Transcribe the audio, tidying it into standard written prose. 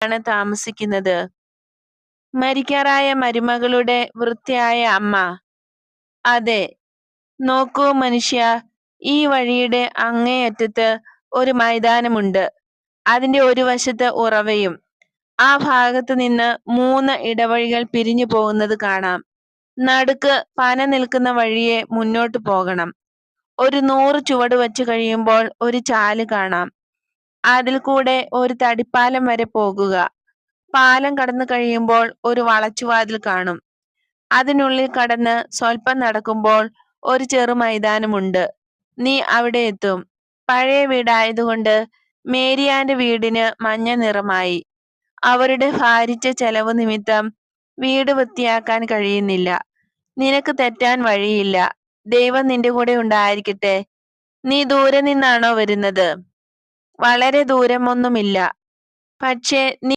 ആണ് താമസിക്കുന്നത്. മരിക്കാറായ മരുമകളുടെ വൃദ്ധയായ അമ്മ: അതെ. നോക്കൂ മനുഷ്യ, ഈ വഴിയുടെ അങ്ങേയറ്റത്ത് ഒരു മൈതാനമുണ്ട്. അതിന്റെ ഒരു വശത്ത് ഉറവയും. ആ ഭാഗത്ത് നിന്ന് 3 ഇടവഴികൾ പിരിഞ്ഞു പോകുന്നത് കാണാം. നടുക്ക് പന നിൽക്കുന്ന വഴിയെ മുന്നോട്ട് പോകണം. ഒരു 100 ചുവട് വച്ച് കഴിയുമ്പോൾ ഒരു ചാല് കാണാം. അതിൽ കൂടെ ഒരു തടിപ്പാലം വരെ പോകുക. പാലം കടന്നു കഴിയുമ്പോൾ ഒരു വളച്ചുവാതിൽ കാണും. അതിനുള്ളിൽ കടന്ന് സ്വല്പം നടക്കുമ്പോൾ ഒരു ചെറു മൈതാനമുണ്ട്. നീ അവിടെ എത്തും. പഴയ വീടായതുകൊണ്ട് മേരിയാന്റെ വീടിന് മഞ്ഞ നിറമായി. അവരുടെ ഭാരിച്ച ചെലവ് നിമിത്തം വീട് വൃത്തിയാക്കാൻ കഴിയുന്നില്ല. നിനക്ക് തെറ്റാൻ വഴിയില്ല. ദൈവം നിന്റെ കൂടെ ഉണ്ടായിരിക്കട്ടെ. നീ ദൂരെ നിന്നാണോ വരുന്നത്? വളരെ ദൂരമൊന്നുമില്ല. പക്ഷേ